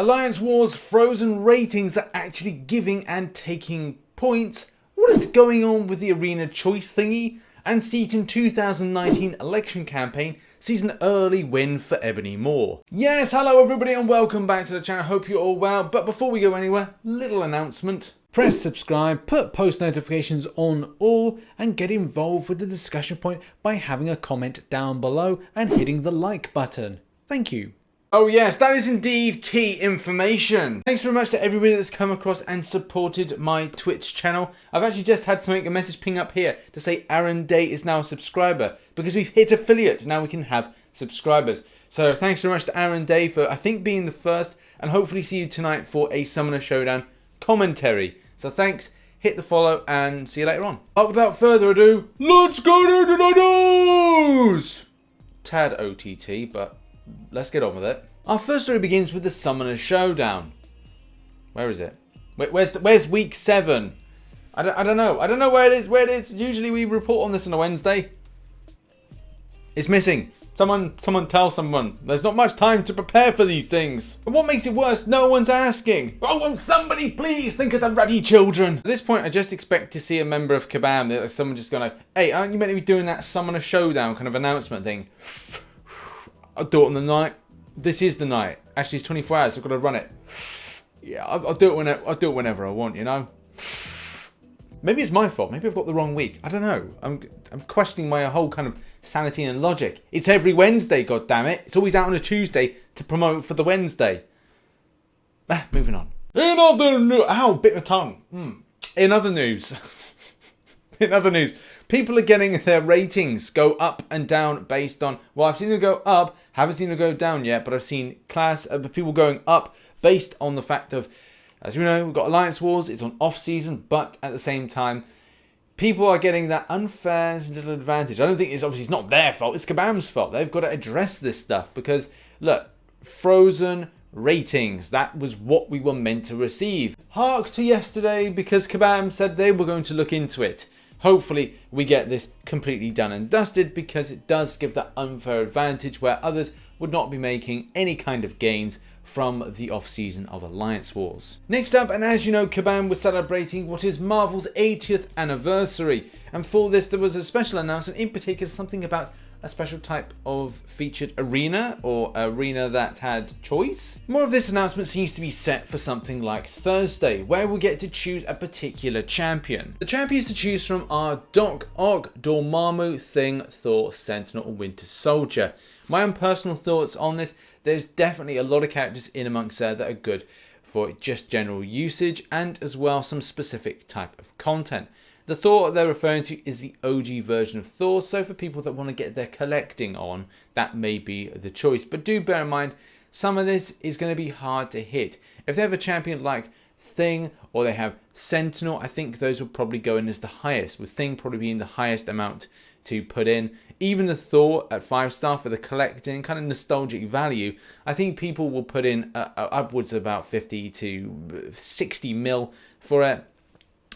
Alliance Wars frozen ratings are actually giving and taking points. What is going on with the arena choice thingy? And Seatin 2019 election campaign sees an early win for Ebony Maw. Yes, hello everybody and welcome back to the channel. Hope you're all well. But before we go anywhere, little announcement. Press subscribe, put post notifications on all, and get involved with the discussion point by having a comment down below and hitting the like button. Thank you. Oh yes, that is indeed key information. Thanks very much to everybody that's come across and supported my Twitch channel. I've actually just had to make a message ping up here to say Aaron Day is now a subscriber because we've hit affiliate. Now we can have subscribers. So thanks very much to Aaron Day for I think being the first, and hopefully see you tonight for a Summoner Showdown commentary. So thanks, hit the follow and see you later on. But without further ado, let's go into the news! Tad OTT, but let's get on with it. Our first story begins with the Summoner Showdown. Where is it? Where's week 7? I don't know. I don't know where it is. Usually we report on this on a Wednesday. It's missing. Someone tell someone. There's not much time to prepare for these things. And what makes it worse, no one's asking. Oh, won't somebody please think of the ruddy children? At this point, I just expect to see a member of Kabam. Someone just going like, hey, aren't you meant to be doing that Summoner Showdown kind of announcement thing? I'll do it on the night. This is the night. Actually, it's 24 hours. So I've got to run it. Yeah, I'll do it whenever I want. You know. Maybe it's my fault. Maybe I've got the wrong week. I don't know. I'm questioning my whole kind of sanity and logic. It's every Wednesday. God damn it! It's always out on a Tuesday to promote for the Wednesday. Moving on. In other news, ow, bit my tongue. In other news. In other news, people are getting their ratings go up and down based on, well, I've seen them go up, haven't seen them go down yet, but I've seen people going up based on the fact of, as we know, we've got Alliance Wars, it's on off season, but at the same time, people are getting that unfair little advantage. I don't think it's not their fault, it's Kabam's fault. They've got to address this stuff because, look, frozen ratings, that was what we were meant to receive. Hark to yesterday because Kabam said they were going to look into it. Hopefully we get this completely done and dusted because it does give that unfair advantage where others would not be making any kind of gains from the off-season of Alliance Wars. Next up, and as you know, Kabam was celebrating what is Marvel's 80th anniversary, and for this there was a special announcement, in particular something about a special type of featured arena, or arena that had choice. More of this announcement seems to be set for something like Thursday, where we'll get to choose a particular champion. The champions to choose from are Doc Ock, Dormammu, Thing, Thor, Sentinel, and Winter Soldier. My own personal thoughts on this, there's definitely a lot of characters in amongst there that are good for just general usage, and as well some specific type of content. The Thor they're referring to is the OG version of Thor, so for people that want to get their collecting on, that may be the choice. But do bear in mind, some of this is going to be hard to hit. If they have a champion like Thing, or they have Sentinel, I think those will probably go in as the highest, with Thing probably being the highest amount to put in. Even the Thor at 5-star for the collecting, kind of nostalgic value, I think people will put in upwards of about 50 to 60 mil for it.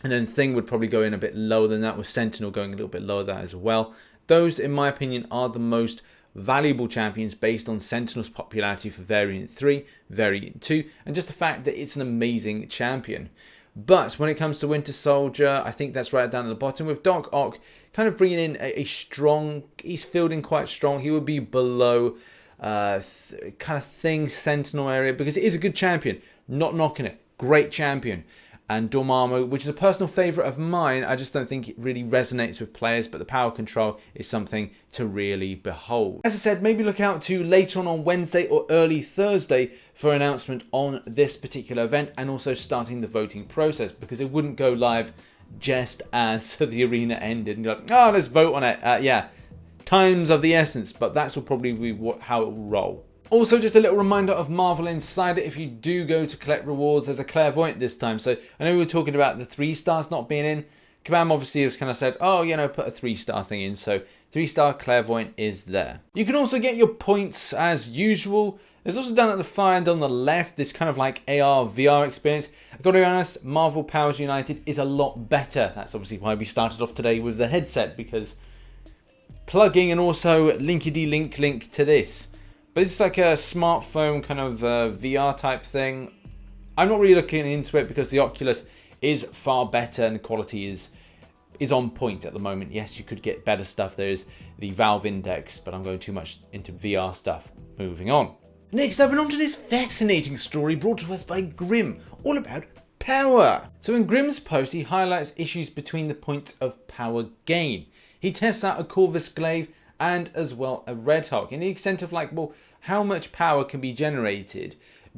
And then Thing would probably go in a bit lower than that, with Sentinel going a little bit lower than that as well. Those, in my opinion, are the most valuable champions based on Sentinel's popularity for Variant 3, Variant 2, and just the fact that it's an amazing champion. But when it comes to Winter Soldier, I think that's right down at the bottom, with Doc Ock kind of bringing in a strong, he's fielding quite strong. He would be below kind of Thing, Sentinel area, because it is a good champion. Not knocking it. Great champion. And Dormammu, which is a personal favourite of mine, I just don't think it really resonates with players, but the power control is something to really behold. As I said, maybe look out to later on Wednesday or early Thursday for an announcement on this particular event, and also starting the voting process, because it wouldn't go live just as the arena ended and you're like, oh, let's vote on it. Yeah, time's of the essence, but that's will probably be how it will roll. Also, just a little reminder of Marvel Insider, if you do go to collect rewards, there's a clairvoyant this time. So I know we were talking about the 3 stars not being in. Kabam obviously has kind of said, oh, you know, put a 3-star thing in. So 3-star clairvoyant is there. You can also get your points as usual. There's also down at the far end on the left, this kind of like AR, VR experience. I've got to be honest, Marvel Powers United is a lot better. That's obviously why we started off today with the headset, because plugging and also linkity link to this. But it's like a smartphone kind of VR type thing. I'm not really looking into it because the Oculus is far better and the quality is on point at the moment. Yes, you could get better stuff. There's the Valve Index, but I'm going too much into VR stuff. Moving on. Next up, and on to this fascinating story brought to us by Grim, all about power. So in Grim's post, he highlights issues between the point of power gain. He tests out a Corvus Glaive and as well a Red Hulk, in the extent of like, well, how much power can be generated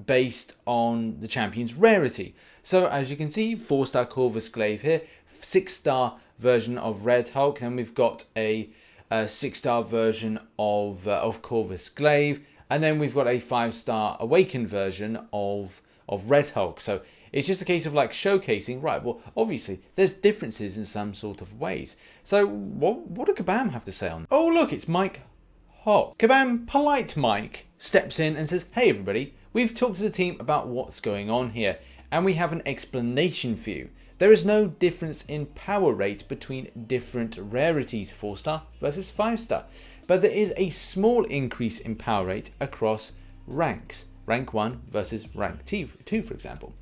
based on the champion's rarity. So as you can see, 4-star Corvus Glaive here, 6-star version of Red Hulk, then we've got a 6-star version of Corvus Glaive, and then we've got a 5-star Awakened version of Red Hulk. So it's just a case of like showcasing, right, well, obviously there's differences in some sort of ways. So what do Kabam have to say on? Oh look, it's Mike Hawk. Kabam, polite Mike, steps in and says, hey everybody, we've talked to the team about what's going on here, and we have an explanation for you. There is no difference in power rate between different rarities, 4-star versus 5-star, but there is a small increase in power rate across ranks, rank 1 versus rank 2 for example.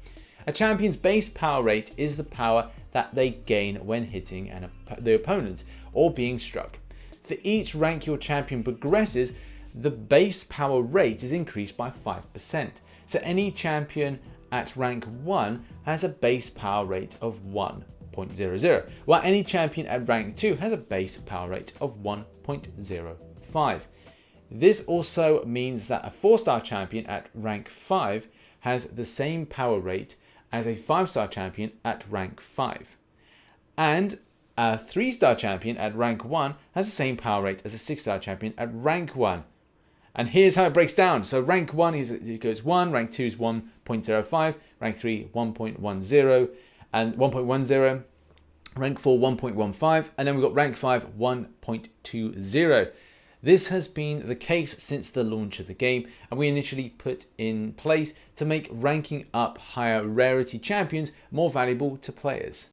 A champion's base power rate is the power that they gain when hitting the opponent or being struck. For each rank your champion progresses, the base power rate is increased by 5%. So any champion at rank 1 has a base power rate of 1.00, while any champion at rank 2 has a base power rate of 1.05. This also means that a 4-star champion at rank 5 has the same power rate as a 5-star champion at rank 5. And a 3-star champion at rank 1 has the same power rate as a 6-star champion at rank 1. And here's how it breaks down. So rank 1 it goes 1, rank 2 is 1.05, rank 3 1.10, and 1.10, rank 4 1.15, and then we've got rank 5 1.20. This has been the case since the launch of the game, and we initially put in place to make ranking up higher rarity champions more valuable to players.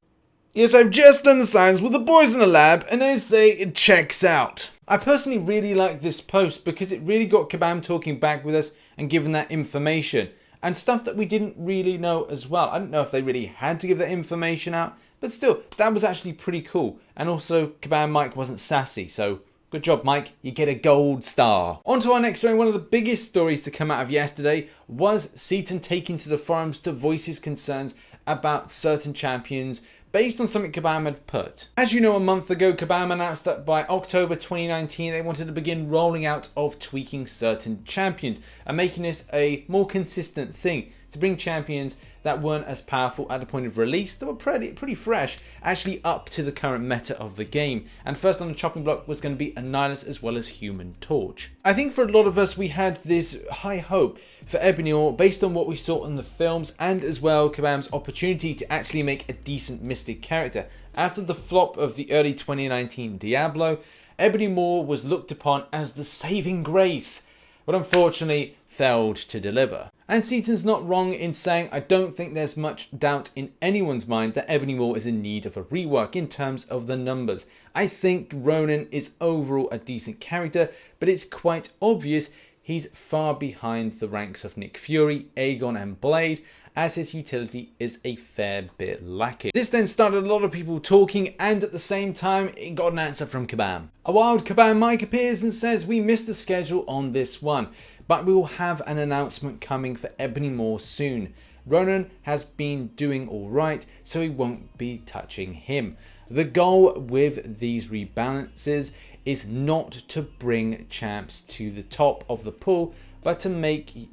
Yes, I've just done the science with the boys in the lab, and they say it checks out. I personally really like this post because it really got Kabam talking back with us and giving that information, and stuff that we didn't really know as well. I don't know if they really had to give that information out, but still, that was actually pretty cool. And also, Kabam Mike wasn't sassy, so good job, Mike. You get a gold star. On to our next story. One of the biggest stories to come out of yesterday was Seatin taking to the forums to voice his concerns about certain champions based on something Kabam had put. As you know, a month ago, Kabam announced that by October 2019, they wanted to begin rolling out of tweaking certain champions and making this a more consistent thing to bring champions that weren't as powerful at the point of release, that were pretty fresh, actually up to the current meta of the game. And first on the chopping block was going to be Annihilus as well as Human Torch. I think for a lot of us, we had this high hope for Ebony Maw based on what we saw in the films, and as well Kabam's opportunity to actually make a decent Mystic character. After the flop of the early 2019 Diablo, Ebony Maw was looked upon as the saving grace, but unfortunately failed to deliver. And Seatin's not wrong in saying, I don't think there's much doubt in anyone's mind that Ebony Maw is in need of a rework in terms of the numbers. I think Ronan is overall a decent character, but it's quite obvious he's far behind the ranks of Nick Fury, Aegon and Blade, as his utility is a fair bit lacking. This then started a lot of people talking, and at the same time it got an answer from Kabam. A wild Kabam Mike appears and says, we missed the schedule on this one, but we will have an announcement coming for Ebony Maw soon. Ronan has been doing alright, so we won't be touching him. The goal with these rebalances is not to bring champs to the top of the pool, but to make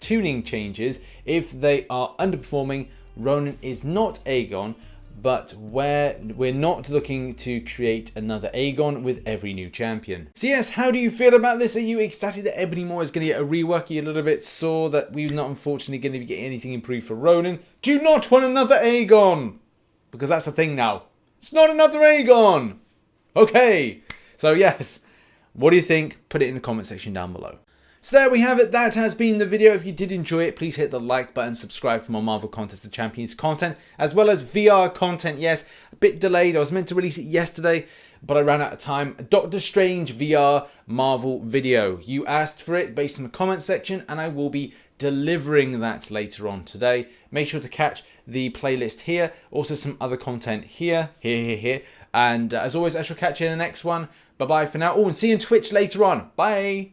tuning changes if they are underperforming. Ronan is not Aegon, but we're not looking to create another Aegon with every new champion. So yes, how do you feel about this? Are you excited that Ebony Maw is going to get a rework? Are you a little bit sore that we're not unfortunately going to be getting anything improved for Ronan? Do you not want another Aegon? Because that's the thing now. It's not another Aegon. Okay. So yes, what do you think? Put it in the comment section down below. So there we have it. That has been the video. If you did enjoy it, please hit the like button, subscribe for more Marvel Contest of Champions content, as well as VR content. Yes, a bit delayed. I was meant to release it yesterday, but I ran out of time. A Doctor Strange VR Marvel video. You asked for it based on the comment section, and I will be delivering that later on today. Make sure to catch the playlist here. Also some other content here. And as always, I shall catch you in the next one. Bye-bye for now. Oh, and see you on Twitch later on. Bye.